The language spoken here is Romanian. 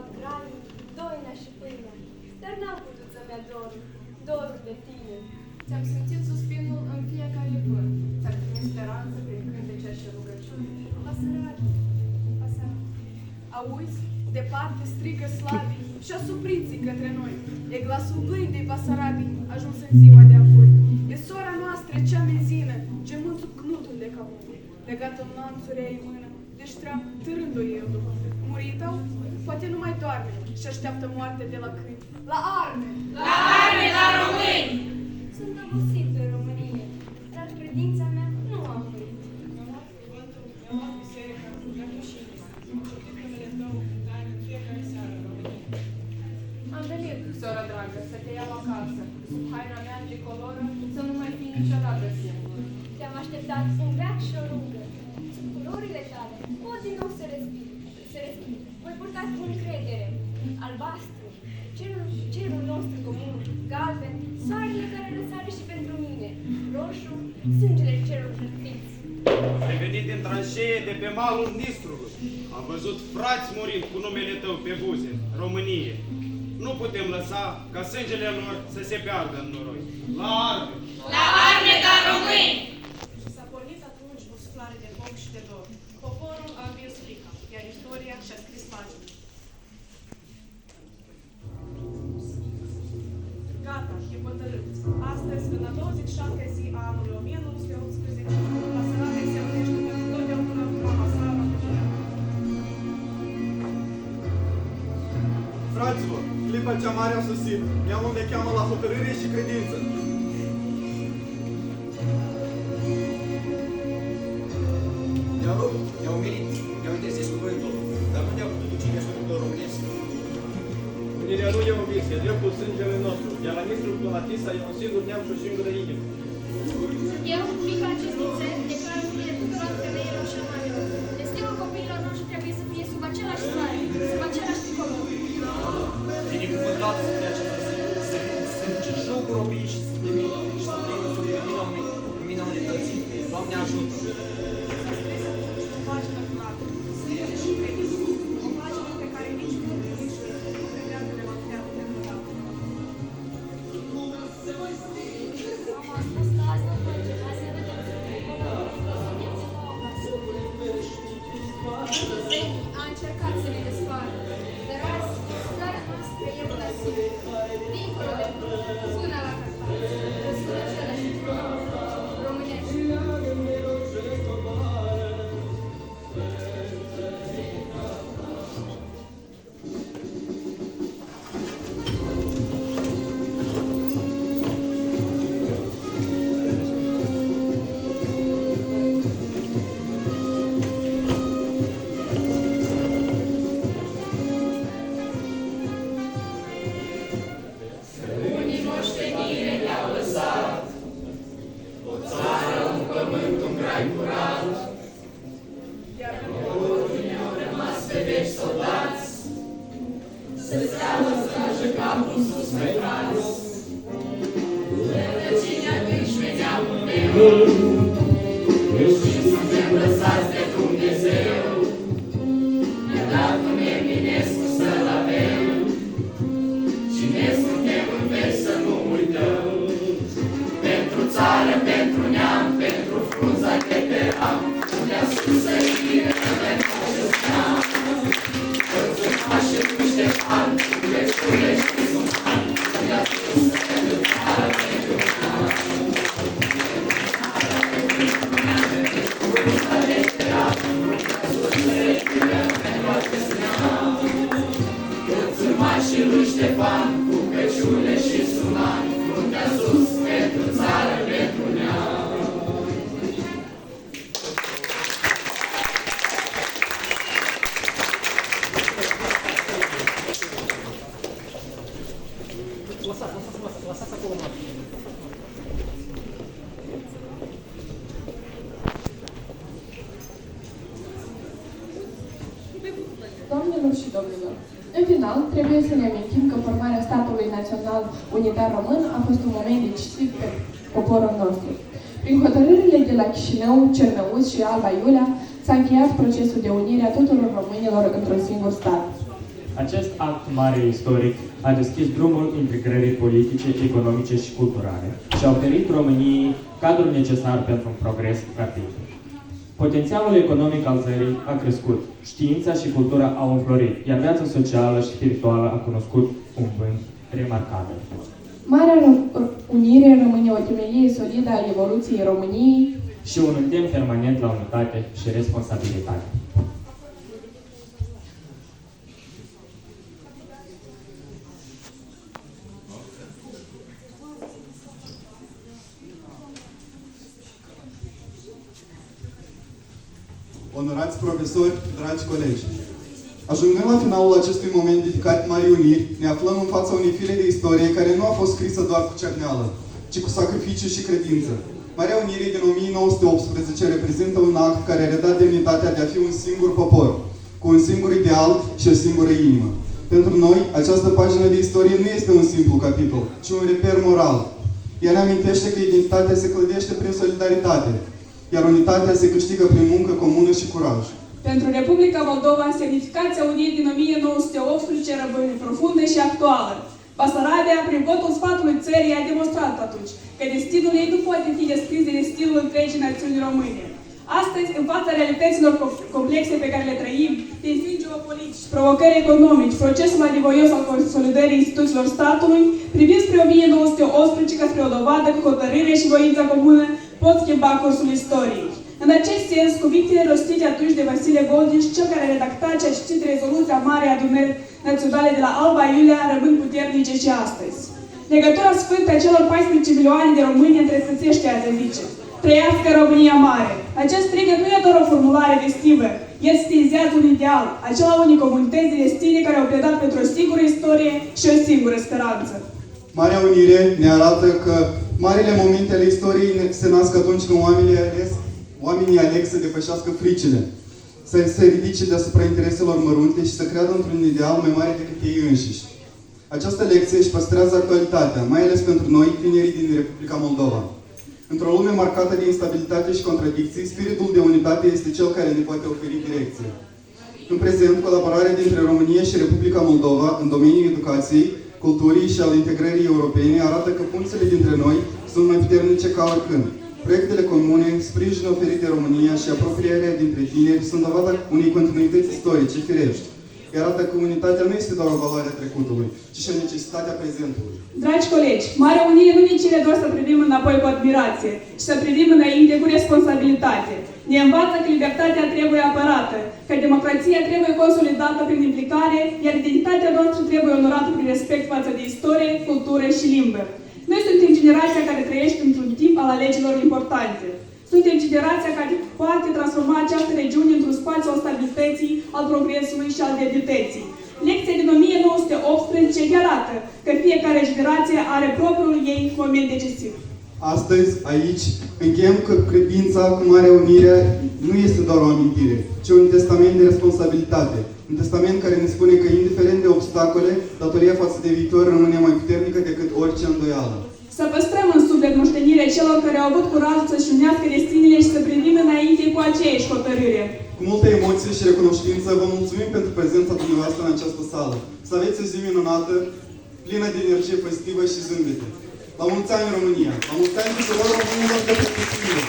luat granii, doina și pâinea, dar n-am putut să-mi ia dorul de tine. Ți-am simțit suspinul în fiecare vânt, ți-am trimis speranță prin cântece și rugăciuni. Basarab, Basarab. Auzi, departe strigă slavii și asupriții către noi. E glasul blândei Basarabii ajuns în ziua de apoi. E sora noastră cea mezină, gemând sub cnutul de capul. Legat în lanțuri ai mână, deci tream târându-i eu după. Muritau, poate nu mai doarme și așteaptă moarte de la câini. La arme! La arme, la români! Sunt obosit de Românie, dar credința mea nu a murit. Mi-am luat cuvântul, mi-am luat biserica, mi-am dușit. Am citit numele tău, dar în fiecare seară, România. Am venit, sora dragă, să te iau acasă. Sub haina mea tricoloră, să nu mai fii niciodată singură. Te-am așteptat un veac și o rugă. Sub culorile tale, pot din nou să respir. Voi purta cu încredere, albastru, cerul nostru comun, galben, soarele care răsare și pentru mine, roșu, sângele celor răpiți. Ai venit din tranșee de pe malul Nistrului. Am văzut frați murind cu numele tău pe buze, Românie. Nu putem lăsa ca sângele lor să se piardă în noroi. La arme! La arme, dar români! Și s-a pornit atunci o suflare de foc și de dor. Poporul a învins frica, iar istoria și-a scris pagini. Gata, e hotărât. Astăzi, în a 27-a zi a anului 1918, Basarabia se unește pentru totdeauna cu mama sa, România. Fraților, clipa cea mare a sosit. Ea unde cheamă la hotărâre și credință. I-au rupt, i-au umilit, i-au interzis cuvântul, dar nu ne-au putut duce desfătător românesc. Unirea nu e omis, e dreptul sângele nostru, iar la Nistru până la Tisa e un singur neam și o singură inimă. Eu, fiica acestei țări, declar iubire tuturor femeilor și oamenilor. Destinul copiilor noștri trebuie să fie sub același soare, sub același tricolor. Binecuvântat să fie această zi, să încerșăm cu robii și să fim sub lumina unității. Doamne ajută! S-a scris atunci o pagină curată, sângele și credință. O pagină pe care nici nu nici nu credea că le va putea termina. A încercat să ne despară, dar azi, starea noastră e una singură. Dincolo de până la Carpați, răsună același românești. Unii moștenire ne-au lăsat, o țară, un pământ, un grai curat, Iar unii au rămas pe veci soldați, să-ți dea o strajă capul sus pe braț. Rădăcinea își veneamul meu, și suntem lăsați de Dumnezeu. Ne-a dat un Eminescu să-l avem, și ne suntem în veci să nu uităm. Pentru țară, pentru neam, pentru frunza de pe ram, unde-a sus să fie de acest neam. Toți urmași lui Ștefan, Culescule și Zuman, unde-a sus pentru țară, pentru neam. Frunza de pe ram, unde-a sus să fie pentru acest neam. Toți urmașii lui Ștefan, cu Crăciune și Suman, fruntea sus pentru țară, pentru neam. Lăsați acolo, mă. Doamnelor și domnilor, în final, trebuie să ne amintim că formarea statului național unitar român a fost un moment decisiv pentru poporul nostru. Prin hotărârile de la Chișinău, Cernăuți și Alba Iulia s-a încheiat procesul de unire a tuturor românilor într-un singur stat. Acest act mare istoric a deschis drumul integrării politice, economice și culturale și a oferit României cadrul necesar pentru un progres rapid. Potențialul economic al țării a crescut, știința și cultura au înflorit, iar viața socială și spirituală a cunoscut un vânt remarcabil. Marea Unire rămâne o temelie solidă a evoluției României Și un îndemn permanent la unitate și responsabilitate. Onorați profesori, dragi colegi! Ajungând la finalul acestui moment dedicat Marii Uniri, ne aflăm în fața unei fire de istorie care nu a fost scrisă doar cu cerneală, ci cu sacrificiu și credință. Marea Unire din 1918 reprezintă un act care a redat demnitatea de a fi un singur popor, cu un singur ideal și o singură inimă. Pentru noi, această pagină de istorie nu este un simplu capitol, ci un reper moral. Ea ne amintește că identitatea se clădește prin solidaritate, iar unitatea se câștigă prin muncă comună și curaj. Pentru Republica Moldova, semnificația Unirii din 1918 rămâne profundă și actuală. Basarabia, prin votul sfatului țării, a demonstrat atunci că destinul ei nu poate fi descris de destinul întregii națiuni române. Astăzi, în fața realităților complexe pe care le trăim, tensiuni geopolitici, provocări economici, procesul anevoios al consolidării instituțiilor statului, privim spre 1918 ca spre o dovadă că hotărârea și voința comună pot schimba cursul istoriei. În acest sens, cuvintele rostite atunci de Vasile Goldiș, cel care a redactat și a citit rezoluția Marei Adunări Naționale de la Alba Iulia, rămân puternice și astăzi. Legătura sfântă a celor 14 milioane de români întrefățește a zice: trăiască România Mare! Acest strigăt nu e doar o formulare festivă, el stilizează un ideal, acela unei comunități de destine care au pledat pentru o singură istorie și o singură speranță. Marea Unire ne arată că marile momente ale istoriei se nasc atunci când oamenii aleg să depășească fricile, să se ridice deasupra intereselor mărunte și să creadă într-un ideal mai mare decât ei înșiși. Această lecție își păstrează actualitatea, mai ales pentru noi, tinerii din Republica Moldova. Într-o lume marcată de instabilitate și contradicții, spiritul de unitate este cel care ne poate oferi direcție. În prezent, colaborarea dintre România și Republica Moldova în domeniul educației, culturii și al integrării europene arată că punțile dintre noi sunt mai puternice ca oricând. Proiectele comune, sprijin oferit de România și apropierea dintre tineri sunt dovada unei continuități istorice firești. Arată că unitatea nu este doar o valoare a trecutului, ci și o necesitate a prezentului. Dragi colegi, Marea Unire nu ne cere doar să privim înapoi cu admirație, ci să privim înainte cu responsabilitate. Ne învață că libertatea trebuie apărată, că democrația trebuie consolidată prin implicare, iar identitatea noastră trebuie onorată prin respect față de istorie, cultură și limbă. Noi suntem generația care trăiește într-un timp al alegerilor importante. Suntem generația care poate transforma această regiune într-un spațiu al stabilității, al progresului și al demnității. Lecția din 1918 ne arată că fiecare generație are propriul ei moment decisiv. Astăzi, aici, încheiem că credința cu Marea Unire nu este doar o amintire, ci un testament de responsabilitate. Un testament care ne spune că, indiferent de obstacole, datoria față de viitor rămâne mai puternică decât orice îndoială. Să păstrăm în suflet moștenirea celor care au avut curajul să-și unească destinele și să privim înainte cu aceeași hotărâre. Cu multă emoție și recunoștință, vă mulțumim pentru prezența dumneavoastră în această sală. Să aveți o zi minunată, plină de energie pozitivă și zâmbete. La mulți ani în România! La mulți ani tuturor românilor de perspectivă!